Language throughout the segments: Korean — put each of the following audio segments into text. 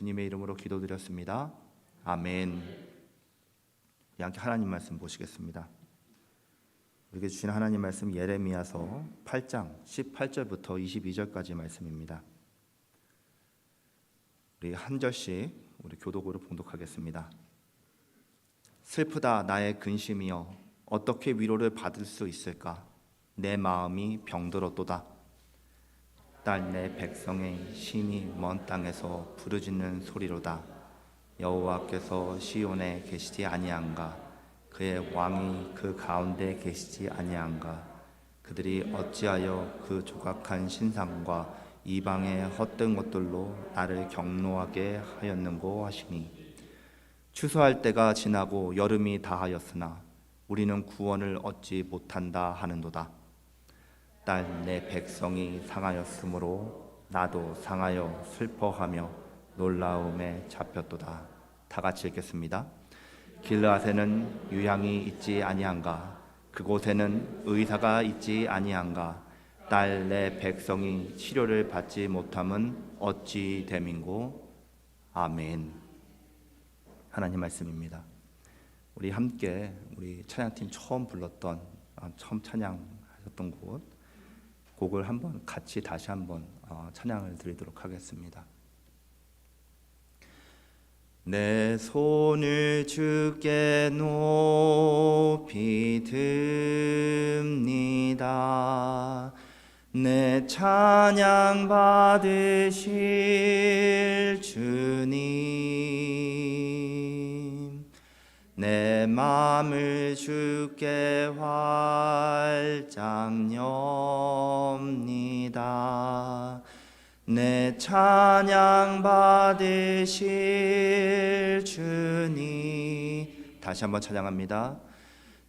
주님의 이름으로 기도드렸습니다. 아멘. 함께 하나님 말씀 보시겠습니다. 우리에게 주신 하나님 말씀 예레미야서 8장 18절부터 22절까지 말씀입니다. 우리 한 절씩 우리 교독으로 봉독하겠습니다. 슬프다 나의 근심이여, 어떻게 위로를 받을 수 있을까? 내 마음이 병들었도다. 딸 내 백성의 신이 먼 땅에서 부르짖는 소리로다. 여호와께서 시온에 계시지 아니한가? 그의 왕이 그 가운데 계시지 아니한가? 그들이 어찌하여 그 조각한 신상과 이방의 헛된 것들로 나를 경노하게 하였는고 하시니, 추수할 때가 지나고 여름이 다하였으나 우리는 구원을 얻지 못한다 하는도다. 딸 내 백성이 상하였으므로 나도 상하여 슬퍼하며 놀라움에 잡혔도다. 다 같이 읽겠습니다. 길르앗에는 유향이 있지 아니한가? 그곳에는 의사가 있지 아니한가? 딸 내 백성이 치료를 받지 못함은 어찌 됨인고? 아멘. 하나님 말씀입니다. 우리 함께 우리 찬양팀 처음 불렀던 처음 찬양하셨던 곡을 한번 같이 다시 한번 찬양을 드리도록 하겠습니다. 내 손을 주께 높이 듭니다. 내 찬양 받으실 주님, 내 맘을 주께 활짝 엽니다. 내 찬양 받으실 주님, 다시 한번 찬양합니다.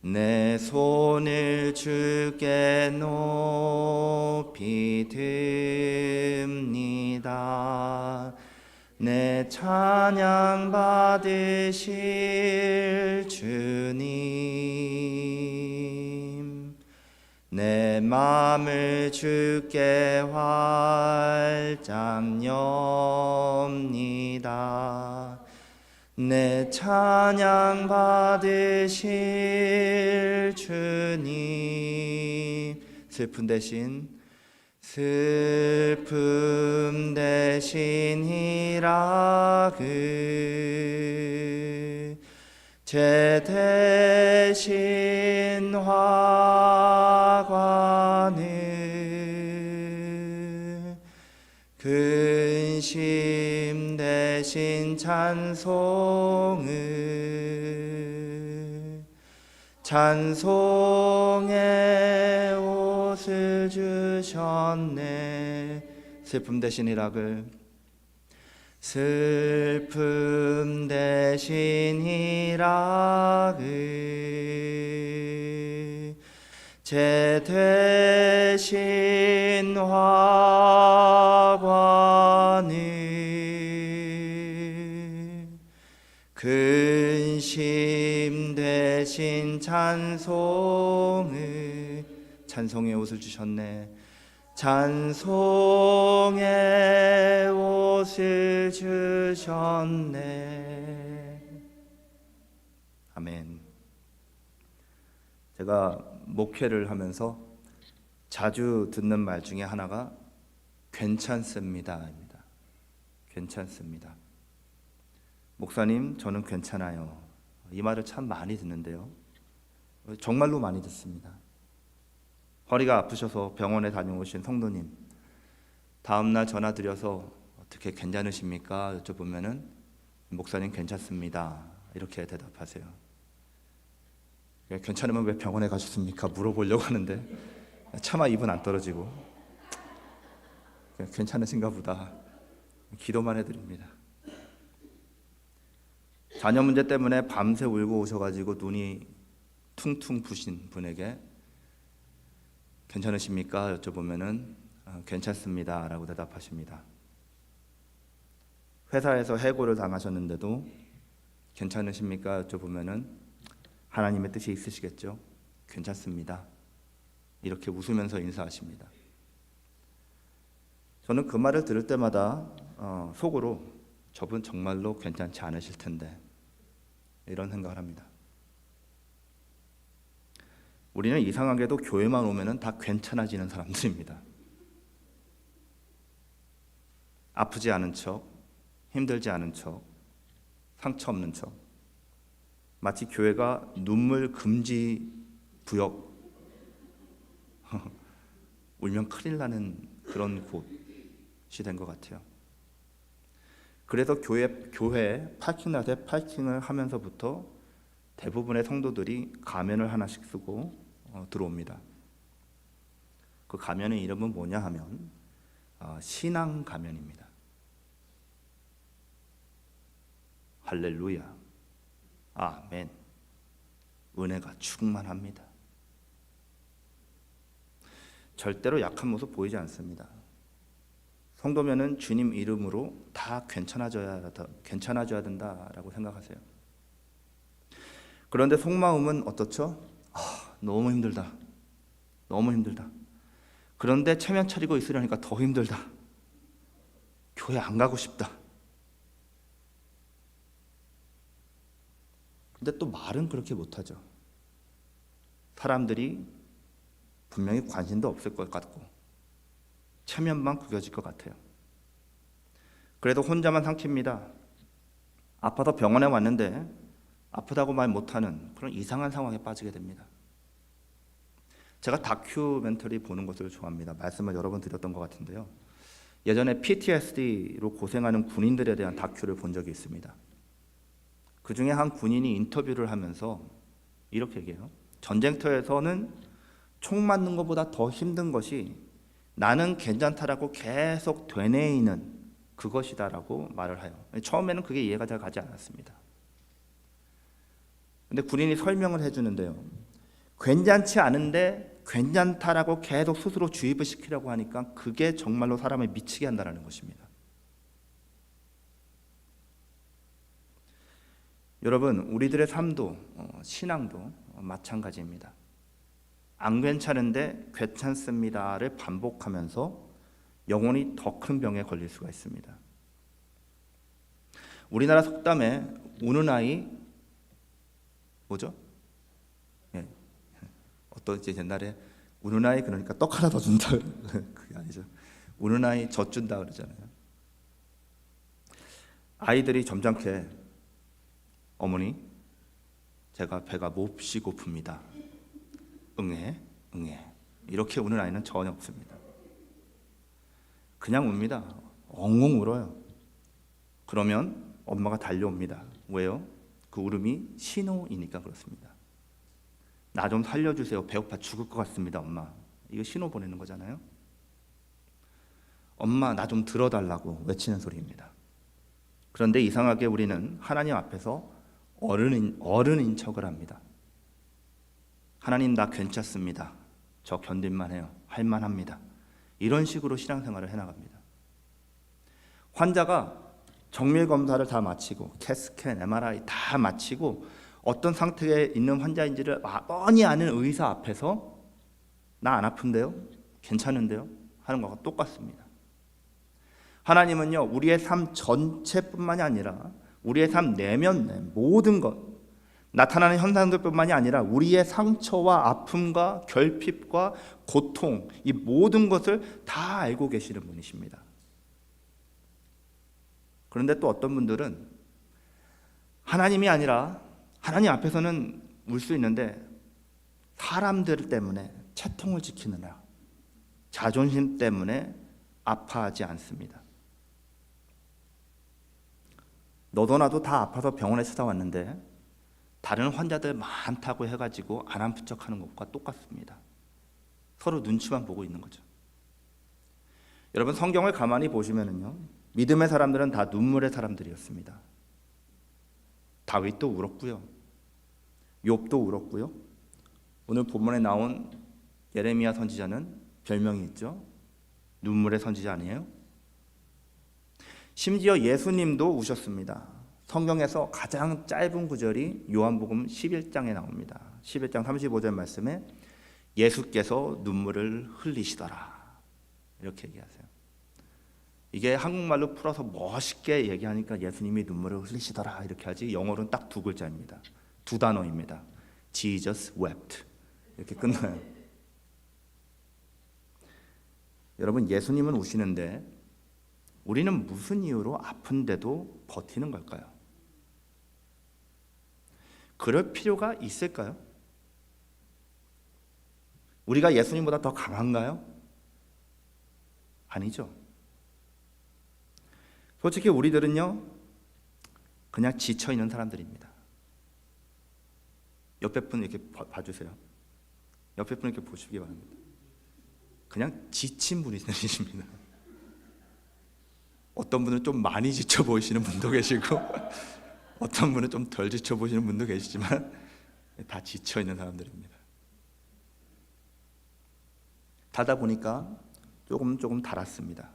내 손을 주께 높이 듭니다. 내 찬양 받으실 주님, 내 맘을 주께 활짝 엽니다. 내 찬양 받으실 주님, 슬픔 대신 희락을, 죄 대신 화관을, 근심 대신 찬송을, 찬송의 옷을 주셨네. 슬픔 대신 희락을, 슬픔 대신 희락을, 죄 대신 화관을, 근심 대신 찬송을, 찬송의 옷을 주셨네. 찬송의 옷을 주셨네. 아멘. 제가 목회를 하면서 자주 듣는 말 중에 하나가 괜찮습니다입니다. 괜찮습니다. 목사님, 저는 괜찮아요. 이 말을 참 많이 듣는데요. 정말로 많이 듣습니다. 허리가 아프셔서 병원에 다녀오신 성도님, 다음날 전화드려서 어떻게 괜찮으십니까? 여쭤보면은 목사님 괜찮습니다. 이렇게 대답하세요. 괜찮으면 왜 병원에 가셨습니까? 물어보려고 하는데 차마 입은 안 떨어지고 괜찮으신가 보다 기도만 해드립니다. 자녀 문제 때문에 밤새 울고 오셔가지고 눈이 퉁퉁 부신 분에게 괜찮으십니까? 여쭤보면은 괜찮습니다 라고 대답하십니다. 회사에서 해고를 당하셨는데도 괜찮으십니까? 여쭤보면은 하나님의 뜻이 있으시겠죠? 괜찮습니다. 이렇게 웃으면서 인사하십니다. 저는 그 말을 들을 때마다 속으로 저분 정말로 괜찮지 않으실 텐데, 이런 생각을 합니다. 우리는 이상하게도 교회만 오면은 다 괜찮아지는 사람들입니다. 아프지 않은 척, 힘들지 않은 척, 상처 없는 척, 마치 교회가 눈물 금지 구역, 울면 큰일 나는 그런 곳이 된 것 같아요. 그래서 교회 파킹랏에 파킹을 하면서부터 대부분의 성도들이 가면을 하나씩 쓰고 들어옵니다. 그 가면의 이름은 뭐냐 하면 신앙 가면입니다. 할렐루야, 아멘. 은혜가 충만합니다. 절대로 약한 모습 보이지 않습니다. 성도면은 주님 이름으로 다 괜찮아져야 된다라고 생각하세요. 그런데 속마음은 어떻죠? 너무 힘들다. 너무 힘들다. 그런데 체면 차리고 있으려니까 더 힘들다. 교회 안 가고 싶다. 근데 또 말은 그렇게 못하죠. 사람들이 분명히 관심도 없을 것 같고 체면만 구겨질 것 같아요. 그래도 혼자만 삼킵니다. 아파서 병원에 왔는데 아프다고 말 못하는 그런 이상한 상황에 빠지게 됩니다. 제가 다큐멘터리 보는 것을 좋아합니다. 말씀을 여러 번 드렸던 것 같은데요. 예전에 PTSD로 고생하는 군인들에 대한 다큐를 본 적이 있습니다. 그 중에 한 군인이 인터뷰를 하면서 이렇게 얘기해요. 전쟁터에서는 총 맞는 것보다 더 힘든 것이 나는 괜찮다라고 계속 되뇌이는 그것이다라고 말을 해요. 처음에는 그게 이해가 잘 가지 않았습니다. 근데 군인이 설명을 해주는데요. 괜찮지 않은데 괜찮다라고 계속 스스로 주입을 시키려고 하니까 그게 정말로 사람을 미치게 한다는 것입니다. 여러분, 우리들의 삶도 신앙도 마찬가지입니다. 안 괜찮은데 괜찮습니다를 반복하면서 영혼이 더 큰 병에 걸릴 수가 있습니다. 우리나라 속담에 우는 아이 뭐죠? 예. 어떤 이제 옛날에 우는 아이 그러니까 떡 하나 더 준다. 그게 아니죠. 우는 아이 젖 준다 그러잖아요. 아이들이 점잖게 어머니 제가 배가 몹시 고픕니다. 응애 응애 이렇게 우는 아이는 전혀 없습니다. 그냥 웁니다. 엉엉 울어요. 그러면 엄마가 달려옵니다. 왜요? 그 울음이 신호이니까 그렇습니다. 나 좀 살려주세요. 배고파 죽을 것 같습니다. 엄마. 이거 신호 보내는 거잖아요. 엄마 나 좀 들어달라고 외치는 소리입니다. 그런데 이상하게 우리는 하나님 앞에서 어른인 척을 합니다. 하나님 나 괜찮습니다. 저 견딜만 해요. 할만합니다. 이런 식으로 신앙생활을 해나갑니다. 환자가 정밀 검사를 다 마치고 캐스캔, MRI 다 마치고 어떤 상태에 있는 환자인지를 뻔히 아는 의사 앞에서 나 안 아픈데요? 괜찮은데요? 하는 것과 똑같습니다. 하나님은요, 우리의 삶 전체뿐만이 아니라 우리의 삶 내면 모든 것, 나타나는 현상들뿐만이 아니라 우리의 상처와 아픔과 결핍과 고통, 이 모든 것을 다 알고 계시는 분이십니다. 그런데 또 어떤 분들은 하나님이 아니라 하나님 앞에서는 울 수 있는데 사람들 때문에 채통을 지키느라 자존심 때문에 아파하지 않습니다. 너도 나도 다 아파서 병원에 찾아왔는데 다른 환자들 많다고 해가지고 안 아픈 척하는 것과 똑같습니다. 서로 눈치만 보고 있는 거죠. 여러분 성경을 가만히 보시면은요, 믿음의 사람들은 다 눈물의 사람들이었습니다. 다윗도 울었고요, 욥도 울었고요. 오늘 본문에 나온 예레미야 선지자는 별명이 있죠. 눈물의 선지자 아니에요? 심지어 예수님도 우셨습니다. 성경에서 가장 짧은 구절이 요한복음 11장에 나옵니다. 11장 35절 말씀에 예수께서 눈물을 흘리시더라 이렇게 얘기하세요. 이게 한국말로 풀어서 멋있게 얘기하니까 예수님이 눈물을 흘리시더라 이렇게 하지, 영어로는 딱 두 글자입니다. 두 단어입니다. Jesus wept. 이렇게 끝나요. 여러분, 예수님은 우시는데 우리는 무슨 이유로 아픈데도 버티는 걸까요? 그럴 필요가 있을까요? 우리가 예수님보다 더 강한가요? 아니죠. 솔직히 우리들은요, 그냥 지쳐있는 사람들입니다. 옆에 분 이렇게 봐주세요. 옆에 분 이렇게 보시기 바랍니다. 그냥 지친 분이십니다. 어떤 분은 좀 많이 지쳐 보이시는 분도 계시고 어떤 분은 좀 덜 지쳐 보이시는 분도 계시지만 다 지쳐있는 사람들입니다. 달다 보니까 조금 달았습니다.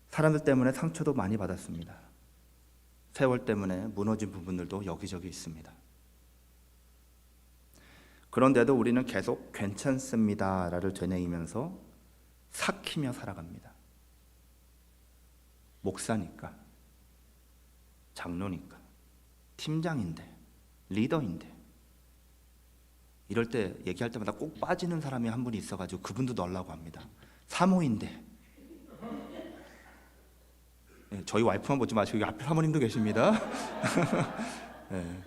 사람들 때문에 상처도 많이 받았습니다. 세월 때문에 무너진 부분들도 여기저기 있습니다. 그런데도 우리는 계속 괜찮습니다를 되뇌이면서 삭히며 살아갑니다. 목사니까, 장로니까, 팀장인데, 리더인데, 이럴 때 얘기할 때마다 꼭 빠지는 사람이 한 분이 있어가지고 그분도 넣으려고 합니다. 사모인데, 네, 저희 와이프만 보지 마시고 여기 앞에 사모님도 계십니다. 네.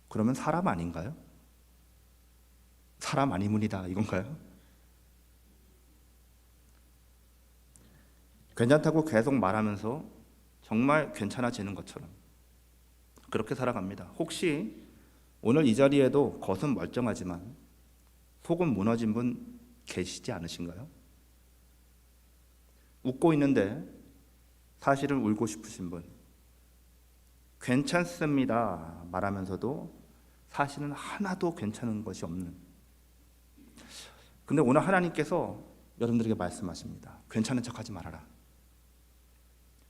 그러면 사람 아닌가요? 사람 아니문이다 이건가요? 괜찮다고 계속 말하면서 정말 괜찮아지는 것처럼 그렇게 살아갑니다. 혹시 오늘 이 자리에도 겉은 멀쩡하지만 속은 무너진 분 계시지 않으신가요? 웃고 있는데 사실은 울고 싶으신 분, 괜찮습니다 말하면서도 사실은 하나도 괜찮은 것이 없는. 근데 오늘 하나님께서 여러분들에게 말씀하십니다. 괜찮은 척하지 말아라.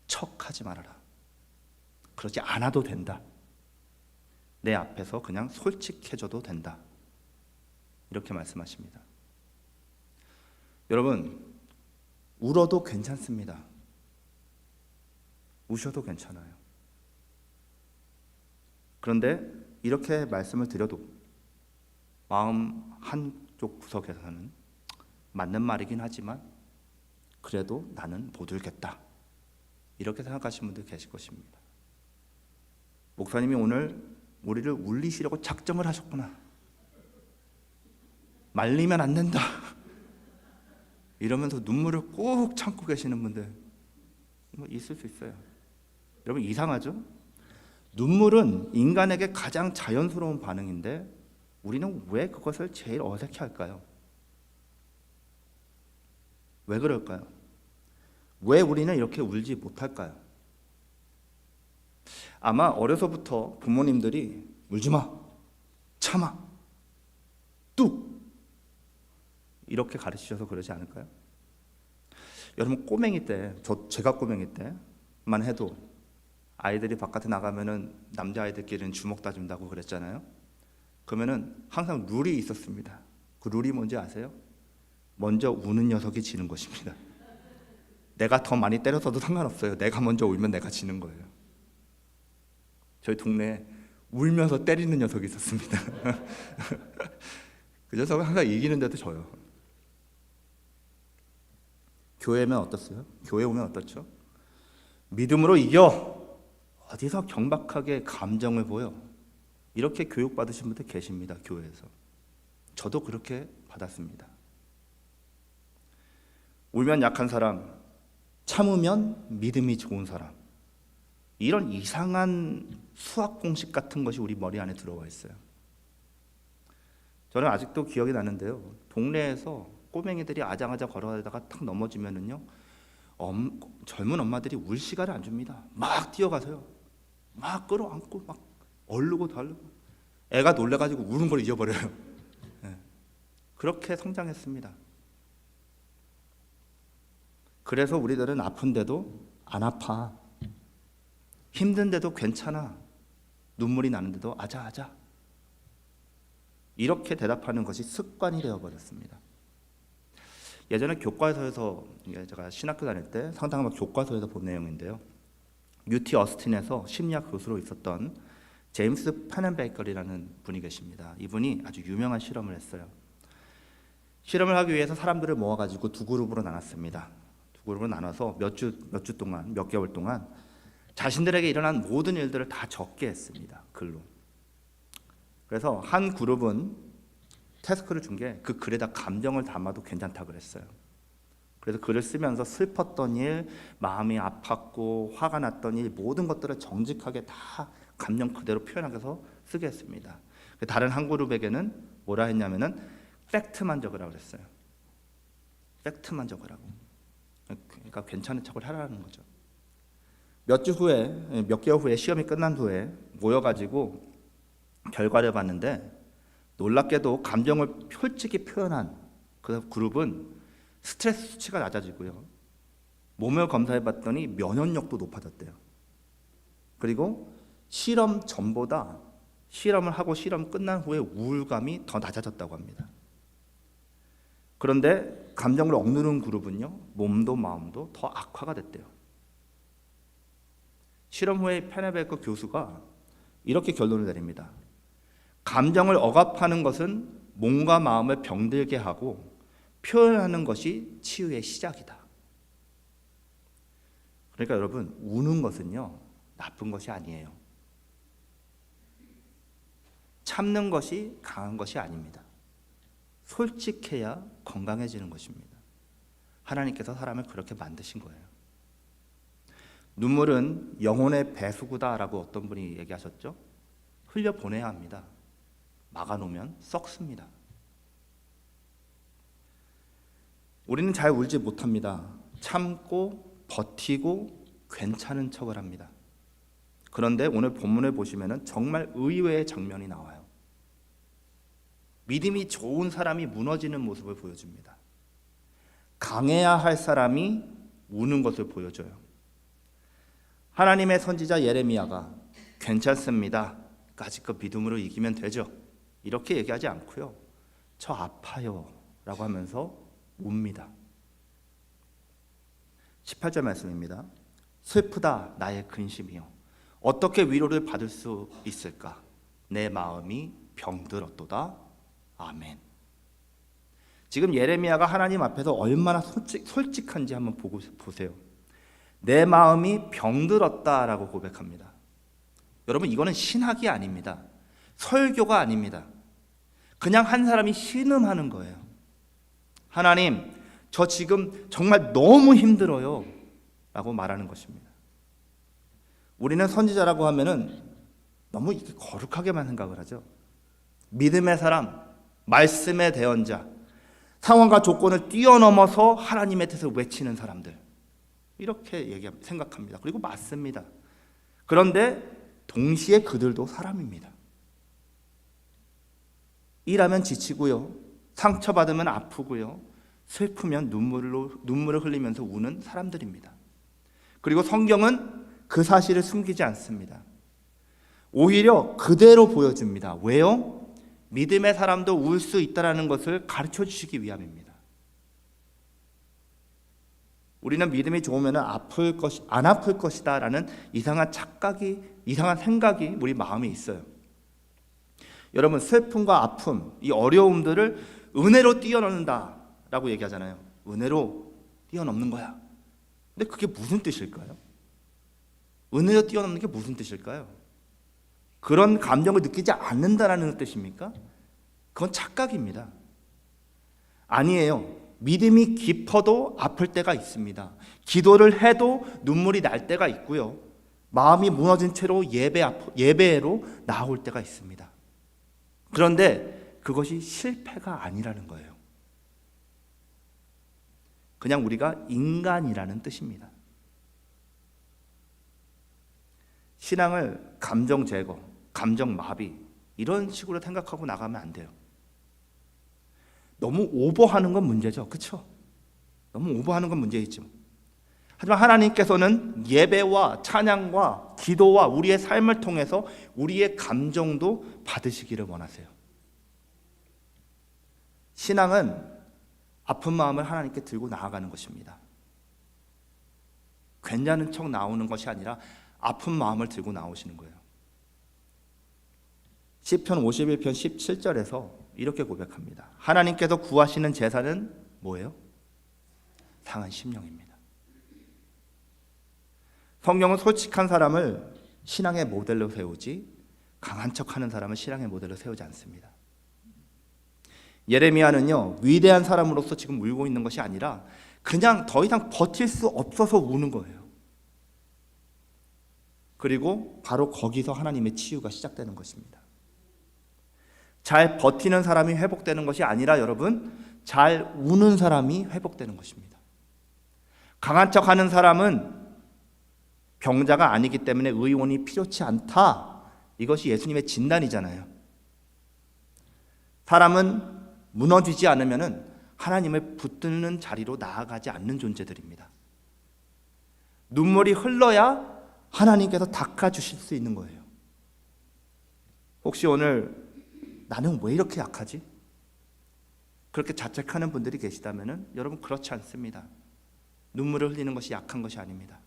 척하지 말아라. 그러지 않아도 된다. 내 앞에서 그냥 솔직해져도 된다. 이렇게 말씀하십니다. 여러분, 울어도 괜찮습니다. 우셔도 괜찮아요. 그런데 이렇게 말씀을 드려도 마음 한쪽 구석에서는 맞는 말이긴 하지만 그래도 나는 못 울겠다, 이렇게 생각하시는 분들 계실 것입니다. 목사님이 오늘 우리를 울리시려고 작정을 하셨구나, 말리면 안 된다 이러면서 눈물을 꾹 참고 계시는 분들 있을 수 있어요. 여러분, 이상하죠? 눈물은 인간에게 가장 자연스러운 반응인데 우리는 왜 그것을 제일 어색해 할까요? 왜 그럴까요? 왜 우리는 이렇게 울지 못할까요? 아마 어려서부터 부모님들이 울지 마, 참아, 뚝 이렇게 가르치셔서 그러지 않을까요? 여러분, 꼬맹이 때, 제가 꼬맹이 때만 해도 아이들이 바깥에 나가면은 남자아이들끼리는 주먹 다진다고 그랬잖아요. 그러면은 항상 룰이 있었습니다. 그 룰이 뭔지 아세요? 먼저 우는 녀석이 지는 것입니다. 내가 더 많이 때렸어도 상관없어요. 내가 먼저 울면 내가 지는 거예요. 저희 동네에 울면서 때리는 녀석이 있었습니다. 그 녀석은 항상 이기는데도 져요. 교회면 어떻어요? 교회 오면 어떻죠? 믿음으로 이겨! 어디서 경박하게 감정을 보여? 이렇게 교육받으신 분들 계십니다. 교회에서. 저도 그렇게 받았습니다. 울면 약한 사람, 참으면 믿음이 좋은 사람, 이런 이상한 수학 공식 같은 것이 우리 머리 안에 들어와 있어요. 저는 아직도 기억이 나는데요. 동네에서 꼬맹이들이 아장아장 걸어가다가 탁 넘어지면은요, 젊은 엄마들이 울 시간을 안 줍니다. 막 뛰어가서요, 막 끌어안고 막 얼르고 달르고, 애가 놀래가지고 우는 걸 잊어버려요. 네. 그렇게 성장했습니다. 그래서 우리들은 아픈데도 안 아파, 힘든데도 괜찮아, 눈물이 나는데도 아자아자, 이렇게 대답하는 것이 습관이 되어버렸습니다. 예전에 교과서에서 제가 신학교 다닐 때 상당한 교과서에서 본 내용인데요. UT 어스틴에서 심리학 교수로 있었던 제임스 페넨베이커리라는 분이 계십니다. 이분이 아주 유명한 실험을 했어요. 실험을 하기 위해서 사람들을 모아가지고 두 그룹으로 나눴습니다. 두 그룹으로 나눠서 몇 개월 동안 자신들에게 일어난 모든 일들을 다 적게 했습니다. 글로. 그래서 한 그룹은 태스크를 준 게 그 글에다 감정을 담아도 괜찮다 그랬어요. 그래서 글을 쓰면서 슬펐던 일, 마음이 아팠고 화가 났던 일, 모든 것들을 정직하게 다 감정 그대로 표현하게 해서 쓰게 했습니다. 다른 한 그룹에게는 뭐라 했냐면은 팩트만 적으라고 그랬어요. 팩트만 적으라고. 그러니까 괜찮은 척을 하라는 거죠. 몇 개월 후에 시험이 끝난 후에 모여가지고 결과를 봤는데 놀랍게도 감정을 솔직히 표현한 그 그룹은 스트레스 수치가 낮아지고요. 몸을 검사해봤더니 면역력도 높아졌대요. 그리고 실험 전보다 실험을 하고 실험 끝난 후에 우울감이 더 낮아졌다고 합니다. 그런데 감정을 억누른 그룹은요, 몸도 마음도 더 악화가 됐대요. 실험 후에 페네베커 교수가 이렇게 결론을 내립니다. 감정을 억압하는 것은 몸과 마음을 병들게 하고 표현하는 것이 치유의 시작이다. 그러니까 여러분, 우는 것은요, 나쁜 것이 아니에요. 참는 것이 강한 것이 아닙니다. 솔직해야 건강해지는 것입니다. 하나님께서 사람을 그렇게 만드신 거예요. 눈물은 영혼의 배수구다라고 어떤 분이 얘기하셨죠? 흘려보내야 합니다. 막아놓으면 썩습니다. 우리는 잘 울지 못합니다. 참고 버티고 괜찮은 척을 합니다. 그런데 오늘 본문을 보시면 정말 의외의 장면이 나와요. 믿음이 좋은 사람이 무너지는 모습을 보여줍니다. 강해야 할 사람이 우는 것을 보여줘요. 하나님의 선지자 예레미야가 괜찮습니다. 까짓 믿음으로 이기면 되죠. 이렇게 얘기하지 않고요. 저 아파요 라고 하면서 웁니다. 18절 말씀입니다. 슬프다 나의 근심이요. 어떻게 위로를 받을 수 있을까? 내 마음이 병들었도다. 아멘. 지금 예레미야가 하나님 앞에서 얼마나 솔직한지 한번 보세요. 내 마음이 병들었다라고 고백합니다. 여러분, 이거는 신학이 아닙니다. 설교가 아닙니다. 그냥 한 사람이 신음하는 거예요. 하나님, 저 지금 정말 너무 힘들어요 라고 말하는 것입니다. 우리는 선지자라고 하면은 너무 이렇게 거룩하게만 생각을 하죠. 믿음의 사람, 말씀의 대언자, 상황과 조건을 뛰어넘어서 하나님의 뜻을 외치는 사람들, 이렇게 생각합니다. 그리고 맞습니다. 그런데 동시에 그들도 사람입니다. 일하면 지치고요, 상처받으면 아프고요, 슬프면 눈물을 흘리면서 우는 사람들입니다. 그리고 성경은 그 사실을 숨기지 않습니다. 오히려 그대로 보여줍니다. 왜요? 믿음의 사람도 울 수 있다는 것을 가르쳐 주시기 위함입니다. 우리는 믿음이 좋으면 안 아플 것이다 라는 이상한 생각이 우리 마음에 있어요. 여러분, 슬픔과 아픔, 이 어려움들을 은혜로 뛰어넘는다 라고 얘기하잖아요. 은혜로 뛰어넘는 거야. 근데 그게 무슨 뜻일까요? 은혜로 뛰어넘는 게 무슨 뜻일까요? 그런 감정을 느끼지 않는다라는 뜻입니까? 그건 착각입니다. 아니에요. 믿음이 깊어도 아플 때가 있습니다. 기도를 해도 눈물이 날 때가 있고요, 마음이 무너진 채로 예배로 나올 때가 있습니다. 그런데 그것이 실패가 아니라는 거예요. 그냥 우리가 인간이라는 뜻입니다. 신앙을 감정 제거, 감정 마비 이런 식으로 생각하고 나가면 안 돼요. 너무 오버하는 건 문제죠. 그렇죠? 너무 오버하는 건 문제있죠. 하지만 하나님께서는 예배와 찬양과 기도와 우리의 삶을 통해서 우리의 감정도 받으시기를 원하세요. 신앙은 아픈 마음을 하나님께 들고 나아가는 것입니다. 괜찮은 척 나오는 것이 아니라 아픈 마음을 들고 나오시는 거예요. 시편 51편 17절에서 이렇게 고백합니다. 하나님께서 구하시는 제사는 뭐예요? 상한 심령입니다. 성경은 솔직한 사람을 신앙의 모델로 세우지 강한 척하는 사람을 신앙의 모델로 세우지 않습니다. 예레미야는요, 위대한 사람으로서 지금 울고 있는 것이 아니라 그냥 더 이상 버틸 수 없어서 우는 거예요. 그리고 바로 거기서 하나님의 치유가 시작되는 것입니다. 잘 버티는 사람이 회복되는 것이 아니라 여러분, 잘 우는 사람이 회복되는 것입니다. 강한 척하는 사람은 병자가 아니기 때문에 의원이 필요치 않다. 이것이 예수님의 진단이잖아요. 사람은 무너지지 않으면 하나님을 붙드는 자리로 나아가지 않는 존재들입니다. 눈물이 흘러야 하나님께서 닦아주실 수 있는 거예요. 혹시 오늘 나는 왜 이렇게 약하지? 그렇게 자책하는 분들이 계시다면 여러분, 그렇지 않습니다. 눈물을 흘리는 것이 약한 것이 아닙니다.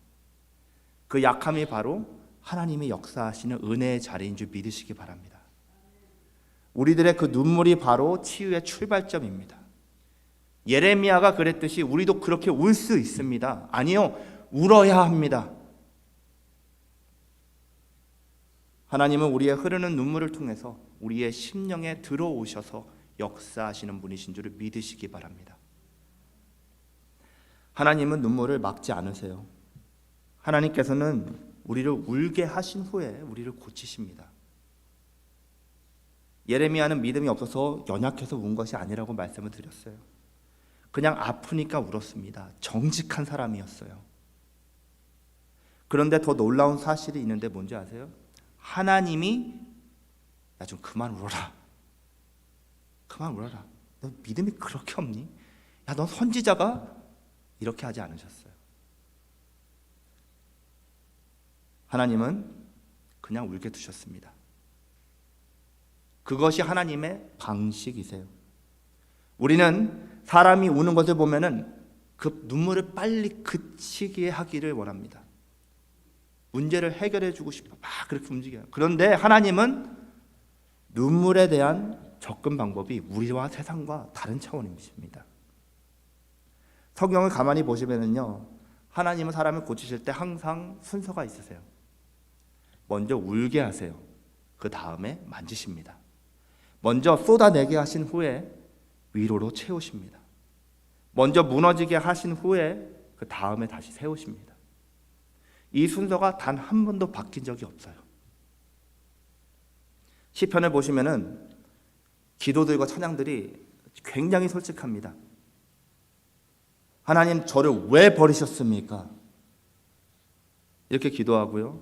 그 약함이 바로 하나님의 역사하시는 은혜의 자리인 줄 믿으시기 바랍니다. 우리들의 그 눈물이 바로 치유의 출발점입니다. 예레미야가 그랬듯이 우리도 그렇게 울 수 있습니다. 아니요, 울어야 합니다. 하나님은 우리의 흐르는 눈물을 통해서 우리의 심령에 들어오셔서 역사하시는 분이신 줄을 믿으시기 바랍니다. 하나님은 눈물을 막지 않으세요. 하나님께서는 우리를 울게 하신 후에 우리를 고치십니다. 예레미야는 믿음이 없어서 연약해서 운 것이 아니라고 말씀을 드렸어요. 그냥 아프니까 울었습니다. 정직한 사람이었어요. 그런데 더 놀라운 사실이 있는데 뭔지 아세요? 하나님이 야, 좀 그만 울어라. 그만 울어라. 너 믿음이 그렇게 없니? 야, 너 선지자가? 이렇게 하지 않으셨어요. 하나님은 그냥 울게 두셨습니다. 그것이 하나님의 방식이세요. 우리는 사람이 우는 것을 보면은 그 눈물을 빨리 그치게 하기를 원합니다. 문제를 해결해 주고 싶어 막 그렇게 움직여요. 그런데 하나님은 눈물에 대한 접근 방법이 우리와 세상과 다른 차원입니다. 성경을 가만히 보시면은요, 하나님은 사람을 고치실 때 항상 순서가 있으세요. 먼저 울게 하세요. 그 다음에 만지십니다. 먼저 쏟아내게 하신 후에 위로로 채우십니다. 먼저 무너지게 하신 후에 그 다음에 다시 세우십니다. 이 순서가 단 한 번도 바뀐 적이 없어요. 시편을 보시면은 기도들과 찬양들이 굉장히 솔직합니다. 하나님, 저를 왜 버리셨습니까? 이렇게 기도하고요.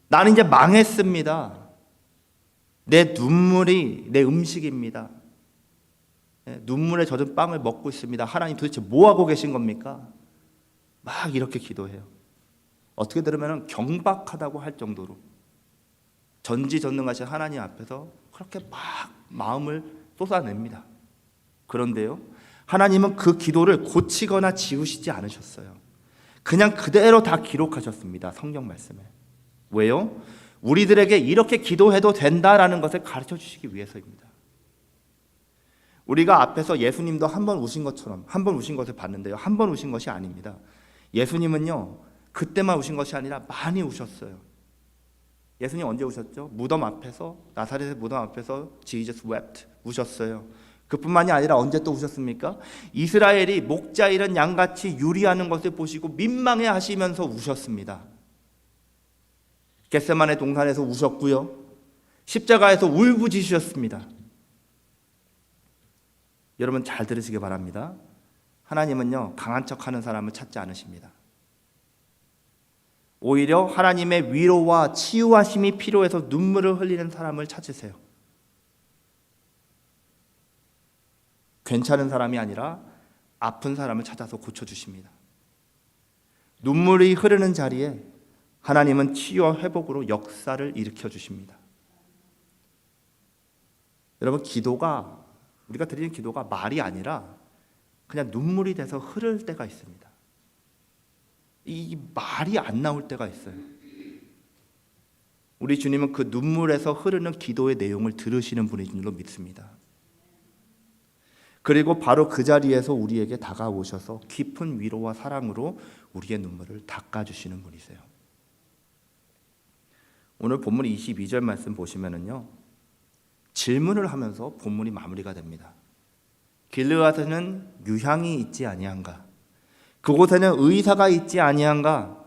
나는 이제 망했습니다. 내 눈물이 내 음식입니다. 눈물에 젖은 빵을 먹고 있습니다. 하나님, 도대체 뭐 하고 계신 겁니까? 막 이렇게 기도해요. 어떻게 들으면 경박하다고 할 정도로 전지전능하신 하나님 앞에서 그렇게 막 마음을 쏟아냅니다. 그런데요, 하나님은 그 기도를 고치거나 지우시지 않으셨어요. 그냥 그대로 다 기록하셨습니다. 성경 말씀에. 왜요? 우리들에게 이렇게 기도해도 된다라는 것을 가르쳐 주시기 위해서입니다. 우리가 앞에서 예수님도 한 번 우신 것처럼 한 번 우신 것을 봤는데요, 한 번 우신 것이 아닙니다. 예수님은요, 그때만 우신 것이 아니라 많이 우셨어요. 예수님 언제 우셨죠? 무덤 앞에서, 나사렛의 무덤 앞에서 Jesus wept, 우셨어요. 그뿐만이 아니라 언제 또 우셨습니까? 이스라엘이 목자 잃은 양같이 유리하는 것을 보시고 민망해 하시면서 우셨습니다. 겟세마네 동산에서 우셨고요, 십자가에서 울부짖으셨습니다. 여러분 잘 들으시기 바랍니다. 하나님은요, 강한 척하는 사람을 찾지 않으십니다. 오히려 하나님의 위로와 치유하심이 필요해서 눈물을 흘리는 사람을 찾으세요. 괜찮은 사람이 아니라 아픈 사람을 찾아서 고쳐주십니다. 눈물이 흐르는 자리에 하나님은 치유와 회복으로 역사를 일으켜 주십니다. 여러분, 기도가, 우리가 드리는 기도가 말이 아니라 그냥 눈물이 돼서 흐를 때가 있습니다. 이 말이 안 나올 때가 있어요. 우리 주님은 그 눈물에서 흐르는 기도의 내용을 들으시는 분인 줄로 믿습니다. 그리고 바로 그 자리에서 우리에게 다가오셔서 깊은 위로와 사랑으로 우리의 눈물을 닦아주시는 분이세요. 오늘 본문 22절 말씀 보시면은요, 질문을 하면서 본문이 마무리가 됩니다. 길르앗에는 유향이 있지 아니한가? 그곳에는 의사가 있지 아니한가?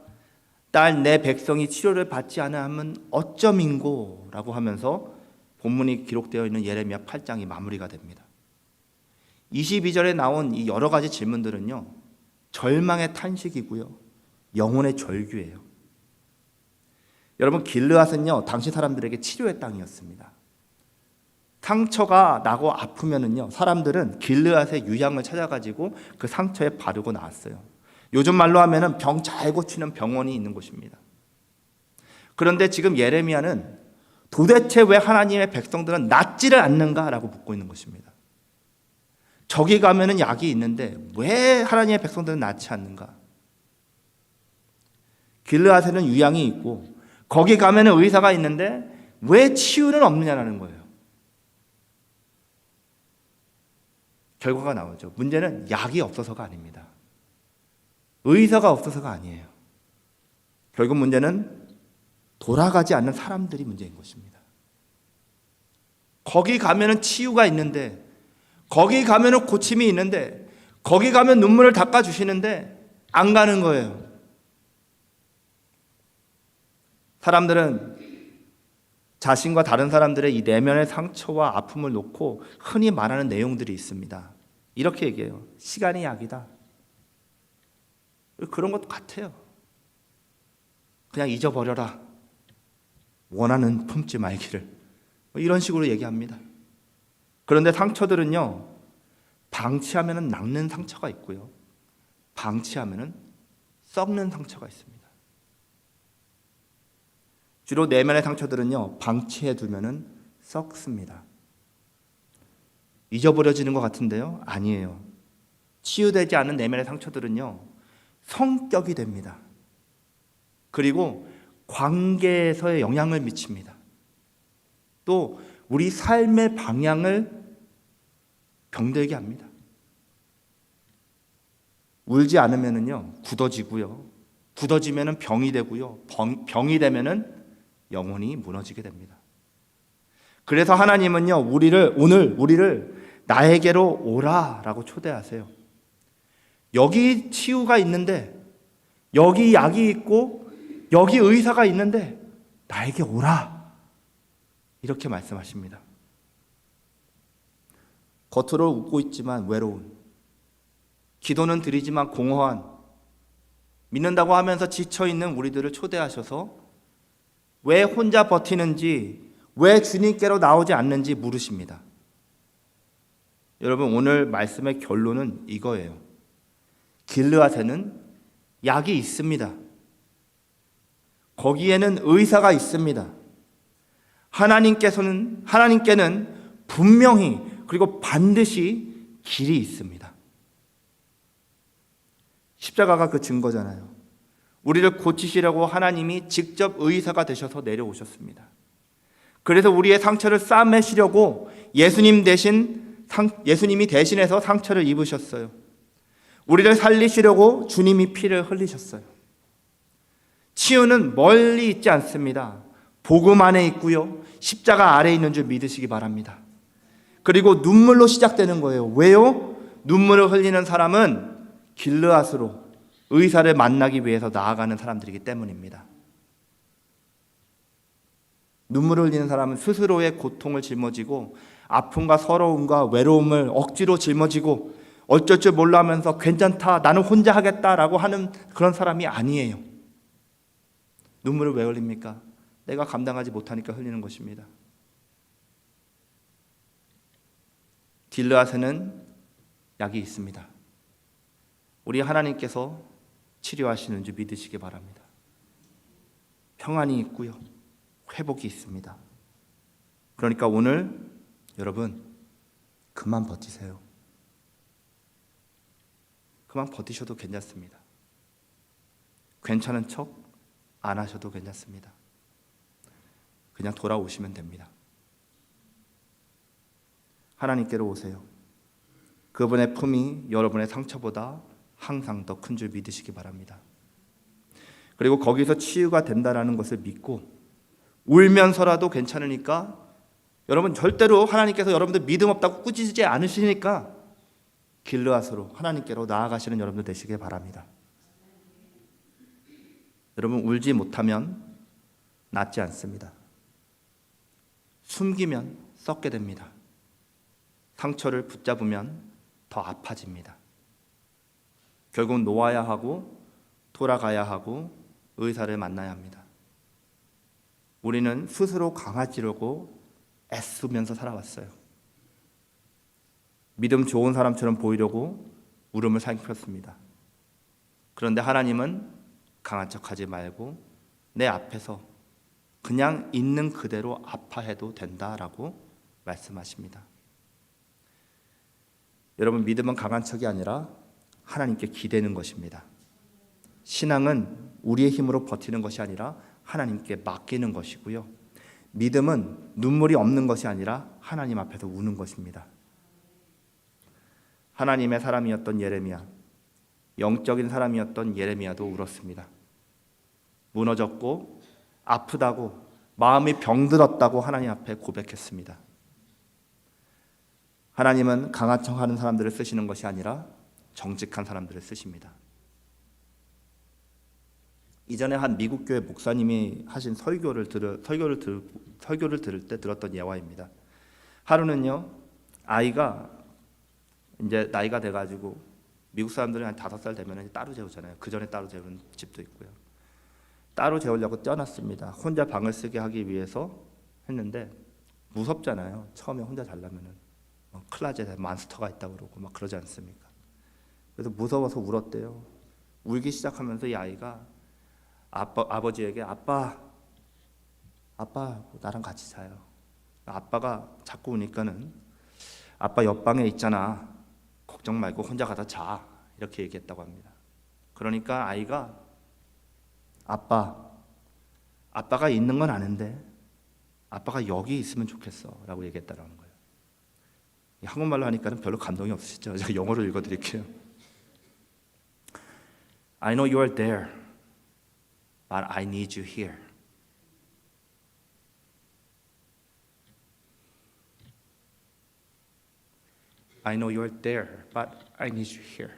딸 내 백성이 치료를 받지 않으면 어쩌민고? 라고 하면서 본문이 기록되어 있는 예레미야 8장이 마무리가 됩니다. 22절에 나온 이 여러 가지 질문들은요, 절망의 탄식이고요, 영혼의 절규예요. 여러분, 길르앗은요, 당시 사람들에게 치료의 땅이었습니다. 상처가 나고 아프면은요, 사람들은 길르앗의 유향을 찾아가지고 그 상처에 바르고 나왔어요. 요즘 말로 하면은 병 잘 고치는 병원이 있는 곳입니다. 그런데 지금 예레미야는 도대체 왜 하나님의 백성들은 낫지를 않는가라고 묻고 있는 것입니다. 저기 가면은 약이 있는데 왜 하나님의 백성들은 낫지 않는가? 길르앗에는 유향이 있고 거기 가면은 의사가 있는데 왜 치유는 없느냐라는 거예요. 결과가 나오죠. 문제는 약이 없어서가 아닙니다. 의사가 없어서가 아니에요. 결국 문제는 돌아가지 않는 사람들이 문제인 것입니다. 거기 가면은 치유가 있는데, 거기 가면은 고침이 있는데, 거기 가면 눈물을 닦아주시는데 안 가는 거예요. 사람들은 자신과 다른 사람들의 이 내면의 상처와 아픔을 놓고 흔히 말하는 내용들이 있습니다. 이렇게 얘기해요. 시간이 약이다. 그런 것도 같아요. 그냥 잊어버려라. 원하는 품지 말기를. 이런 식으로 얘기합니다. 그런데 상처들은요, 방치하면 낫는 상처가 있고요, 방치하면 썩는 상처가 있습니다. 주로 내면의 상처들은요, 방치해 두면 썩습니다. 잊어버려지는 것 같은데요, 아니에요. 치유되지 않은 내면의 상처들은요, 성격이 됩니다. 그리고 관계에서의 영향을 미칩니다. 또 우리 삶의 방향을 병들게 합니다. 울지 않으면은요, 굳어지고요, 굳어지면은 병이 되고요, 병이 되면은 영혼이 무너지게 됩니다. 그래서 하나님은요, 오늘 우리를 나에게로 오라라고 초대하세요. 여기 치유가 있는데, 여기 약이 있고, 여기 의사가 있는데 나에게 오라, 이렇게 말씀하십니다. 겉으로 웃고 있지만 외로운, 기도는 드리지만 공허한, 믿는다고 하면서 지쳐있는 우리들을 초대하셔서 왜 혼자 버티는지, 왜 주님께로 나오지 않는지 물으십니다. 여러분, 오늘 말씀의 결론은 이거예요. 길르앗에는 약이 있습니다. 거기에는 의사가 있습니다. 하나님께는 분명히, 그리고 반드시 길이 있습니다. 십자가가 그 증거잖아요. 우리를 고치시려고 하나님이 직접 의사가 되셔서 내려오셨습니다. 그래서 우리의 상처를 싸매시려고 예수님이 대신해서 상처를 입으셨어요. 우리를 살리시려고 주님이 피를 흘리셨어요. 치유는 멀리 있지 않습니다. 복음 안에 있고요, 십자가 아래에 있는 줄 믿으시기 바랍니다. 그리고 눈물로 시작되는 거예요. 왜요? 눈물을 흘리는 사람은 길르앗으로 의사를 만나기 위해서 나아가는 사람들이기 때문입니다. 눈물을 흘리는 사람은 스스로의 고통을 짊어지고 아픔과 서러움과 외로움을 억지로 짊어지고 어쩔 줄 몰라 하면서 괜찮다, 나는 혼자 하겠다라고 하는 그런 사람이 아니에요. 눈물을 왜 흘립니까? 내가 감당하지 못하니까 흘리는 것입니다. 길르앗에는 약이 있습니다. 우리 하나님께서 치료하시는 줄 믿으시기 바랍니다. 평안이 있고요, 회복이 있습니다. 그러니까 오늘 여러분, 그만 버티세요. 그만 버티셔도 괜찮습니다. 괜찮은 척 안 하셔도 괜찮습니다. 그냥 돌아오시면 됩니다. 하나님께로 오세요. 그분의 품이 여러분의 상처보다 항상 더 큰 줄 믿으시기 바랍니다. 그리고 거기서 치유가 된다는 것을 믿고 울면서라도 괜찮으니까, 여러분 절대로 하나님께서 여러분들 믿음 없다고 꾸짖지 않으시니까 길르앗으로 하나님께로 나아가시는 여러분들 되시길 바랍니다. 여러분, 울지 못하면 낫지 않습니다. 숨기면 썩게 됩니다. 상처를 붙잡으면 더 아파집니다. 결국 놓아야 하고 돌아가야 하고 의사를 만나야 합니다. 우리는 스스로 강해지려고 애쓰면서 살아왔어요. 믿음 좋은 사람처럼 보이려고 울음을 삼켰습니다. 그런데 하나님은 강한 척하지 말고 내 앞에서 그냥 있는 그대로 아파해도 된다라고 말씀하십니다. 여러분, 믿음은 강한 척이 아니라 하나님께 기대는 것입니다. 신앙은 우리의 힘으로 버티는 것이 아니라 하나님께 맡기는 것이고요. 믿음은 눈물이 없는 것이 아니라 하나님 앞에서 우는 것입니다. 하나님의 사람이었던 예레미야, 영적인 사람이었던 예레미야도 울었습니다. 무너졌고 아프다고, 마음이 병들었다고 하나님 앞에 고백했습니다. 하나님은 강한 척하는 사람들을 쓰시는 것이 아니라 정직한 사람들을 쓰십니다. 이전에 한 미국 교회 목사님이 하신 설교를 들을 때 들었던 예화입니다. 하루는요, 아이가 이제 나이가 돼가지고, 미국 사람들은 한 5살 되면 따로 재우잖아요. 그 전에 따로 재우는 집도 있고요. 따로 재우려고 떠났습니다. 혼자 방을 쓰게 하기 위해서 했는데 무섭잖아요. 처음에 혼자 자려면은 클라젯에 몬스터가 있다고 그러고 막 그러지 않습니까? 그래서 무서워서 울었대요. 울기 시작하면서 이 아이가 아버지에게 아빠 나랑 같이 자요. 아빠가 자꾸 우니까는 아빠 옆방에 있잖아. 걱정 말고 혼자 가서 자. 이렇게 얘기했다고 합니다. 그러니까 아이가 아빠가 있는 건 아는데 아빠가 여기 있으면 좋겠어 라고 얘기했다는 거예요. 한국말로 하니까는 별로 감동이 없으시죠? 제가 영어로 읽어드릴게요. I know you are there, but I need you here. I know you are there, but I need you here.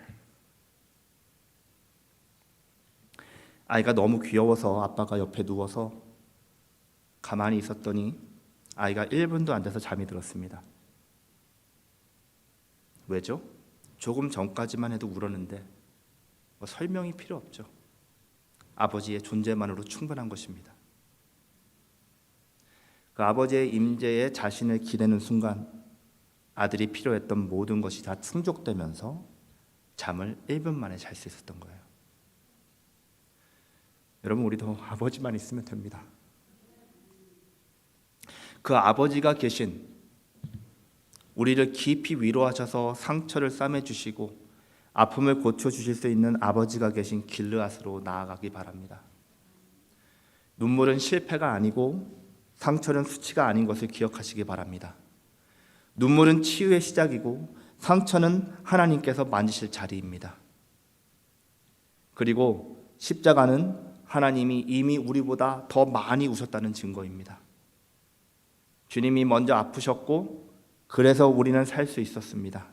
아이가 너무 귀여워서 아빠가 옆에 누워서 가만히 있었더니 아이가 1분도 안 돼서 잠이 들었습니다. 왜죠? 조금 전까지만 해도 울었는데 설명이 필요 없죠. 아버지의 존재만으로 충분한 것입니다. 그 아버지의 임재에 자신을 기대는 순간 아들이 필요했던 모든 것이 다 충족되면서 잠을 1분 만에 잘 수 있었던 거예요. 여러분, 우리도 아버지만 있으면 됩니다. 그 아버지가 계신, 우리를 깊이 위로하셔서 상처를 싸매주시고 아픔을 고쳐주실 수 있는 아버지가 계신 길르앗으로 나아가기 바랍니다. 눈물은 실패가 아니고 상처는 수치가 아닌 것을 기억하시기 바랍니다. 눈물은 치유의 시작이고 상처는 하나님께서 만지실 자리입니다. 그리고 십자가는 하나님이 이미 우리보다 더 많이 우셨다는 증거입니다. 주님이 먼저 아프셨고 그래서 우리는 살 수 있었습니다.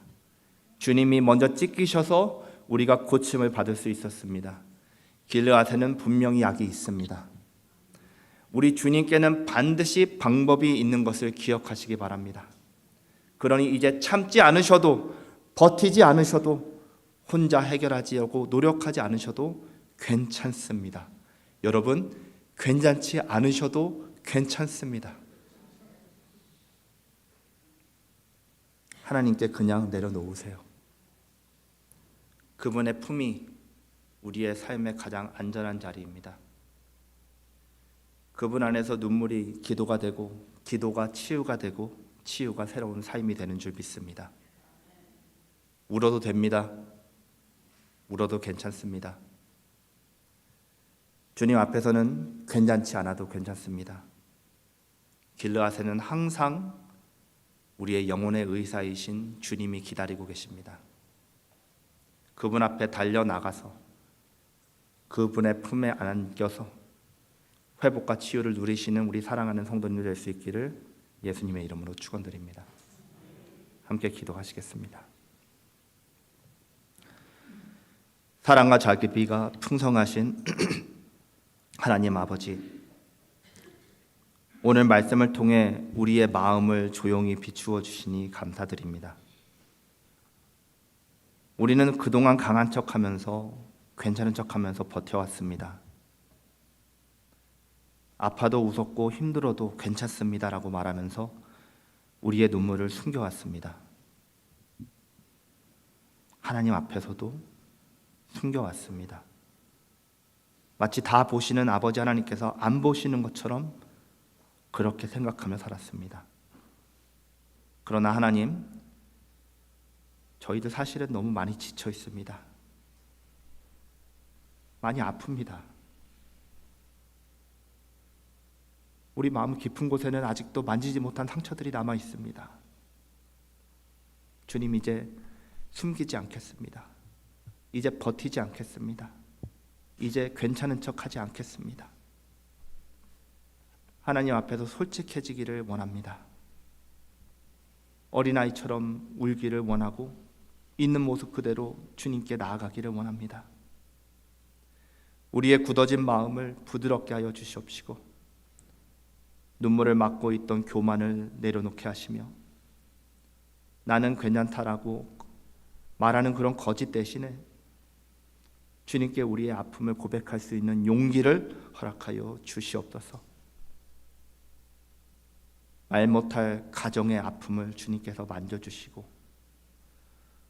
주님이 먼저 찢기셔서 우리가 고침을 받을 수 있었습니다. 길르앗에는 분명히 약이 있습니다. 우리 주님께는 반드시 방법이 있는 것을 기억하시기 바랍니다. 그러니 이제 참지 않으셔도, 버티지 않으셔도, 혼자 해결하려고 노력하지 않으셔도 괜찮습니다. 여러분, 괜찮지 않으셔도 괜찮습니다. 하나님께 그냥 내려놓으세요. 그분의 품이 우리의 삶의 가장 안전한 자리입니다. 그분 안에서 눈물이 기도가 되고, 기도가 치유가 되고, 치유가 새로운 삶이 되는 줄 믿습니다. 울어도 됩니다. 울어도 괜찮습니다. 주님 앞에서는 괜찮지 않아도 괜찮습니다. 길르앗에는 항상 우리의 영혼의 의사이신 주님이 기다리고 계십니다. 그분 앞에 달려나가서 그분의 품에 안겨서 회복과 치유를 누리시는 우리 사랑하는 성도님들 될 수 있기를 예수님의 이름으로 축원드립니다. 함께 기도하시겠습니다. 사랑과 자비가 풍성하신 하나님 아버지, 오늘 말씀을 통해 우리의 마음을 조용히 비추어 주시니 감사드립니다. 우리는 그동안 강한 척하면서 괜찮은 척하면서 버텨왔습니다. 아파도 웃었고 힘들어도 괜찮습니다라고 말하면서 우리의 눈물을 숨겨왔습니다. 하나님 앞에서도 숨겨왔습니다. 마치 다 보시는 아버지 하나님께서 안 보시는 것처럼 그렇게 생각하며 살았습니다. 그러나 하나님, 저희들 사실은 너무 많이 지쳐 있습니다. 많이 아픕니다. 우리 마음 깊은 곳에는 아직도 만지지 못한 상처들이 남아 있습니다. 주님, 이제 숨기지 않겠습니다. 이제 버티지 않겠습니다. 이제 괜찮은 척하지 않겠습니다. 하나님 앞에서 솔직해지기를 원합니다. 어린아이처럼 울기를 원하고 있는 모습 그대로 주님께 나아가기를 원합니다. 우리의 굳어진 마음을 부드럽게 하여 주시옵시고 눈물을 막고 있던 교만을 내려놓게 하시며 나는 괜찮다라고 말하는 그런 거짓 대신에 주님께 우리의 아픔을 고백할 수 있는 용기를 허락하여 주시옵소서. 말 못할 가정의 아픔을 주님께서 만져주시고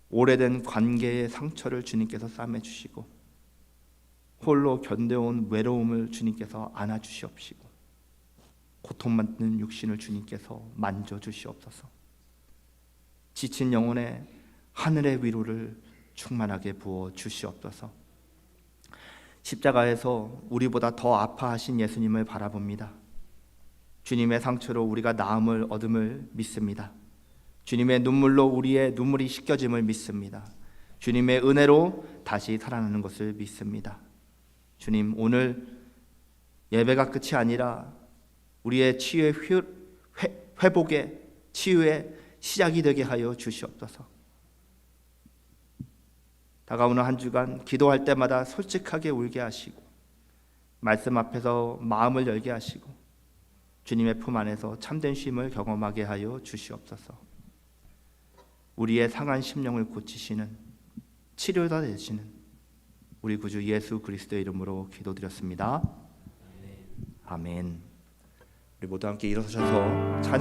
오래된 관계의 상처를 주님께서 싸매주시고 홀로 견뎌온 외로움을 주님께서 안아주시옵시고 고통받는 육신을 주님께서 만져주시옵소서. 지친 영혼에 하늘의 위로를 충만하게 부어 주시옵소서. 십자가에서 우리보다 더 아파하신 예수님을 바라봅니다. 주님의 상처로 우리가 나음을 얻음을 믿습니다. 주님의 눈물로 우리의 눈물이 씻겨짐을 믿습니다. 주님의 은혜로 다시 살아나는 것을 믿습니다. 주님, 오늘 예배가 끝이 아니라 우리의 치유의 회복의 치유의 시작이 되게 하여 주시옵소서. 다가오는 한 주간 기도할 때마다 솔직하게 울게 하시고 말씀 앞에서 마음을 열게 하시고 주님의 품 안에서 참된 쉼을 경험하게 하여 주시옵소서. 우리의 상한 심령을 고치시는 치료가 되시는 우리 구주 예수 그리스도의 이름으로 기도드렸습니다. 아멘. 우리 모두 함께 일어서셔서 찬양